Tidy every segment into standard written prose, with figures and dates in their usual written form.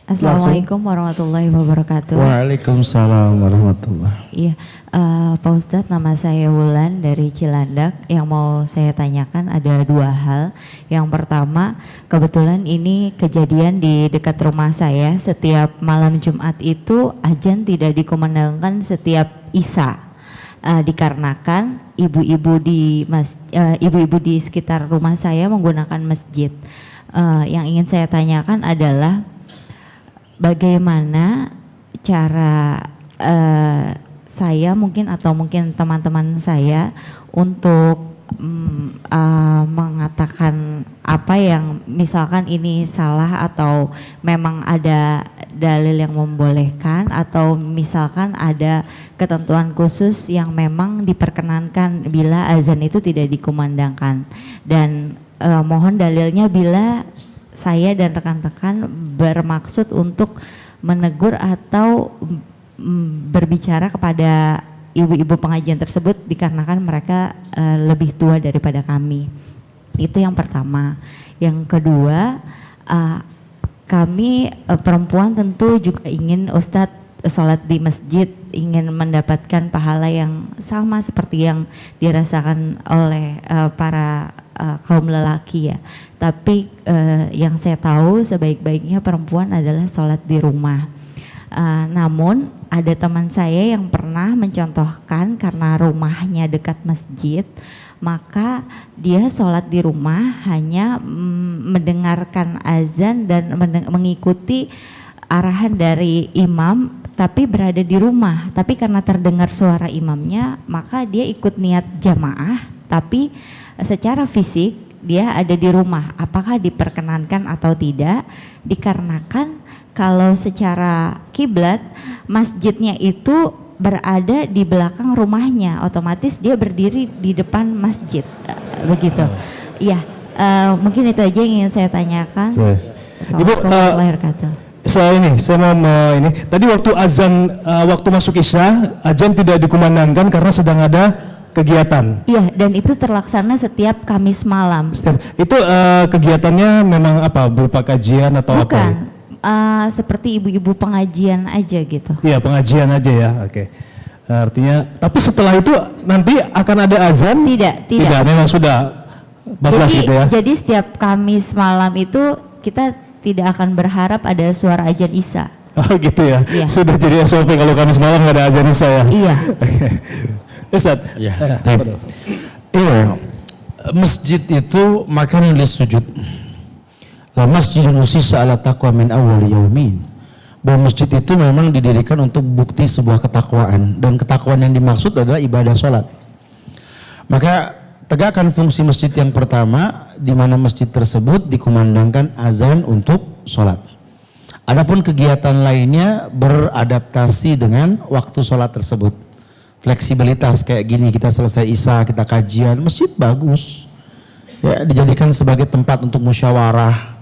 Assalamualaikum warahmatullahi wabarakatuh. Waalaikumsalam warahmatullahi. Iya, Pak Ustadz, nama saya Wulan dari Cilandak. Yang mau saya tanyakan ada dua hal. Yang pertama, kebetulan ini kejadian di dekat rumah saya. Setiap malam Jumat itu azan tidak dikumandangkan setiap Isya. Dikarenakan ibu-ibu di sekitar rumah saya menggunakan masjid. Yang ingin saya tanyakan adalah bagaimana cara saya mungkin atau mungkin teman-teman saya untuk mengatakan apa yang misalkan ini salah atau memang ada dalil yang membolehkan atau misalkan ada ketentuan khusus yang memang diperkenankan bila azan itu tidak dikumandangkan, dan mohon dalilnya bila saya dan rekan-rekan bermaksud untuk menegur atau berbicara kepada ibu-ibu pengajian tersebut dikarenakan mereka lebih tua daripada kami. Itu yang pertama. Yang kedua, kami perempuan tentu juga ingin Ustadz sholat di masjid, ingin mendapatkan pahala yang sama seperti yang dirasakan oleh para kaum lelaki ya. Tapi yang saya tahu sebaik-baiknya perempuan adalah sholat di rumah. Namun ada teman saya yang pernah mencontohkan karena rumahnya dekat masjid, maka dia sholat di rumah hanya mendengarkan azan dan mengikuti arahan dari imam, tapi berada di rumah. Tapi karena terdengar suara imamnya, maka dia ikut niat jamaah, tapi secara fisik dia ada di rumah. Apakah diperkenankan atau tidak? Dikarenakan kalau secara kiblat masjidnya itu berada di belakang rumahnya, otomatis dia berdiri di depan masjid, begitu. Iya, mungkin itu aja yang ingin saya tanyakan. Ibu, saya mau ini. Tadi waktu azan, waktu masuk Isya, azan tidak dikumandangkan karena sedang ada kegiatan. Iya, dan itu terlaksana setiap Kamis malam. Itu kegiatannya memang apa? Berupa kajian atau Bukan. apa? Seperti ibu-ibu pengajian aja gitu. Iya, pengajian aja ya. Oke. Artinya, tapi setelah itu nanti akan ada azan? Tidak. Tidak, memang sudah 14 gitu ya. Jadi setiap Kamis malam itu kita tidak akan berharap ada suara azan Isya. Oh gitu ya. Iya. Sudah jadi SOP kalau Kamis malam nggak ada azan Isya ya. Iya. Ustaz. Ya. Iya. Masjid itu makanan sujud. La masjidun usisa ala taqwa min awwal yaumin. Bahwa masjid itu memang didirikan untuk bukti sebuah ketakwaan, dan ketakwaan yang dimaksud adalah ibadah sholat. Maka tegakkan fungsi masjid yang pertama, di mana masjid tersebut dikumandangkan azan untuk sholat. Adapun kegiatan lainnya beradaptasi dengan waktu sholat tersebut. Fleksibilitas kayak gini, kita selesai Isya, kita kajian, masjid bagus. Ya, dijadikan sebagai tempat untuk musyawarah.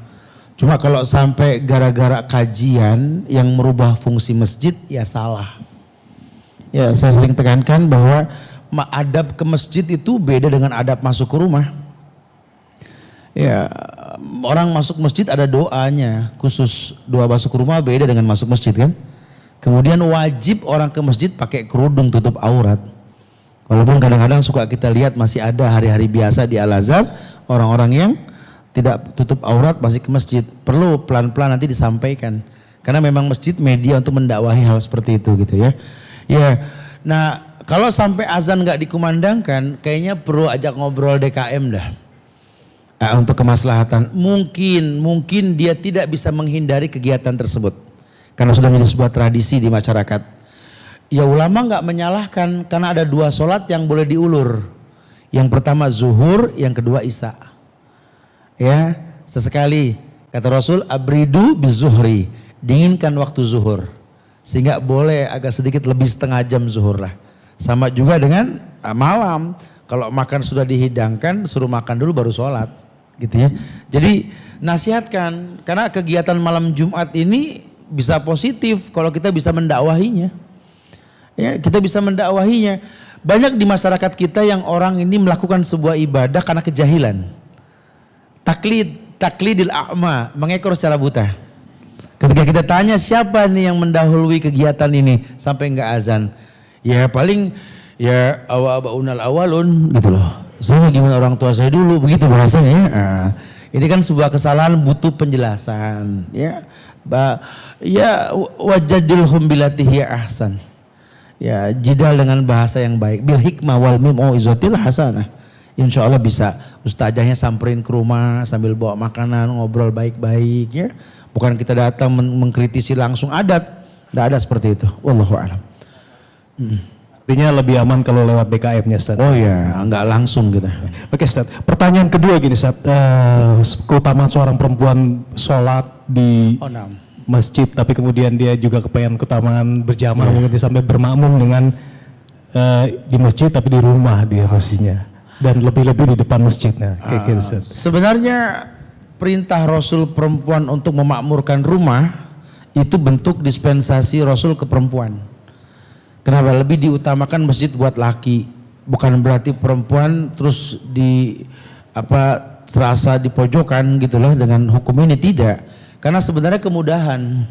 Cuma kalau sampai gara-gara kajian yang merubah fungsi masjid, ya salah. Ya, saya sering tekankan bahwa adab ke masjid itu beda dengan adab masuk ke rumah. Ya, orang masuk masjid ada doanya, khusus doa masuk ke rumah beda dengan masuk masjid kan. Kemudian wajib orang ke masjid pakai kerudung tutup aurat. Walaupun kadang-kadang suka kita lihat masih ada hari-hari biasa di Al-Azhar, orang-orang yang tidak tutup aurat masih ke masjid. Perlu pelan-pelan nanti disampaikan. Karena memang masjid media untuk mendakwahi hal seperti itu gitu ya. Ya, nah kalau sampai azan nggak dikumandangkan, kayaknya perlu ajak ngobrol DKM dah. Nah, untuk kemaslahatan. Mungkin dia tidak bisa menghindari kegiatan tersebut. Karena sudah menjadi sebuah tradisi di masyarakat. Ya ulama nggak menyalahkan karena ada dua sholat yang boleh diulur. Yang pertama zuhur, yang kedua isya. Ya, sesekali kata Rasul abridu bizuhri, dinginkan waktu zuhur. Sehingga boleh agak sedikit lebih setengah jam zuhur lah. Sama juga dengan malam. Kalau makan sudah dihidangkan, suruh makan dulu baru sholat. Gitu ya. Jadi nasihatkan, karena kegiatan malam Jumat ini bisa positif kalau kita bisa mendakwahinya. Ya, kita bisa mendakwahinya. Banyak di masyarakat kita yang orang ini melakukan sebuah ibadah karena kejahilan. Taklidil a'ma, mengekor secara buta. Ketika kita tanya siapa nih yang mendahului kegiatan ini sampai enggak azan, ya paling ya awa-abaunal awalun gitu loh. Saya gimana orang tua saya dulu, begitu bahasanya ya. Ini kan sebuah kesalahan, butuh penjelasan ya. Ya wajadilhum bilatihi ahsan. Ya jidal dengan bahasa yang baik, bil hikmah wal mau'izatil hasanah. Insya Allah bisa ustazahnya samperin ke rumah sambil bawa makanan, ngobrol baik-baik ya. Bukan kita datang mengkritisi langsung adat, tidak ada seperti itu. Wallahu a'lam. Artinya lebih aman kalau lewat BKM-nya, Ustaz. Oh ya, enggak langsung kita. Oke, Ustaz. Pertanyaan kedua gini, Ustaz. Keutamaan seorang perempuan sholat di masjid, tapi kemudian dia juga kepengen keutamaan berjamaah, mungkin dia sampai bermakmum dengan di masjid, tapi di rumah dia posisinya. Dan lebih-lebih di depan masjidnya. Kayak gitu, Ustaz. Sebenarnya perintah Rasul perempuan untuk memakmurkan rumah itu bentuk dispensasi Rasul ke perempuan. Kenapa lebih diutamakan masjid buat laki? Bukan berarti perempuan terus serasa di pojokan gitu loh dengan hukum ini, tidak. Karena sebenarnya kemudahan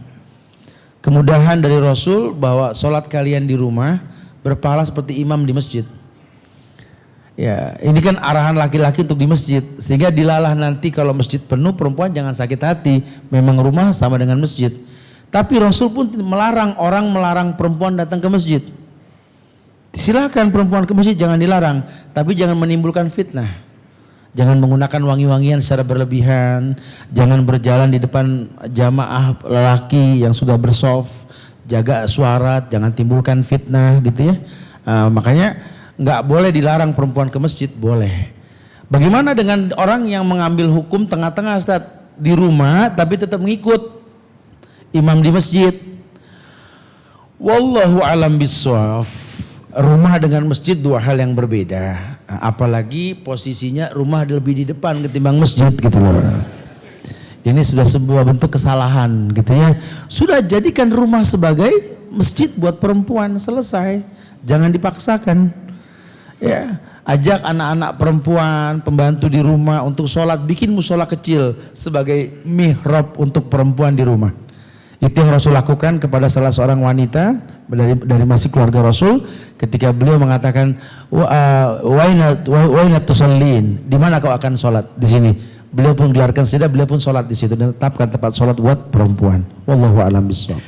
dari Rasul bahwa sholat kalian di rumah berpahala seperti imam di masjid. Ya, ini kan arahan laki-laki untuk di masjid, sehingga dilalah nanti kalau masjid penuh perempuan jangan sakit hati. Memang rumah sama dengan masjid. Tapi Rasul pun melarang perempuan datang ke masjid. Silakan perempuan ke masjid, jangan dilarang, tapi jangan menimbulkan fitnah. Jangan menggunakan wangi-wangian secara berlebihan, jangan berjalan di depan jamaah lelaki yang sudah bershof, jaga suara, jangan timbulkan fitnah gitu ya. Makanya nggak boleh dilarang perempuan ke masjid, boleh. Bagaimana dengan orang yang mengambil hukum tengah-tengah, Ustaz, di rumah tapi tetap mengikut imam di masjid? Wallahu alam bisawab. Rumah dengan masjid dua hal yang berbeda. Apalagi posisinya rumah lebih di depan ketimbang masjid gitu loh. Ini sudah sebuah bentuk kesalahan gitu ya. Sudah jadikan rumah sebagai masjid buat perempuan, selesai. Jangan dipaksakan. Ya, ajak anak-anak perempuan, pembantu di rumah untuk sholat, bikin musola kecil sebagai mihrab untuk perempuan di rumah. Itu yang Rasul lakukan kepada salah seorang wanita dari masih keluarga Rasul, ketika beliau mengatakan waina tusallin, di mana kau akan sholat? Di sini. Beliau pun gelarkan sejadah, beliau pun sholat di situ dan tetapkan tempat sholat buat perempuan. Wallahu a'lam bishawab.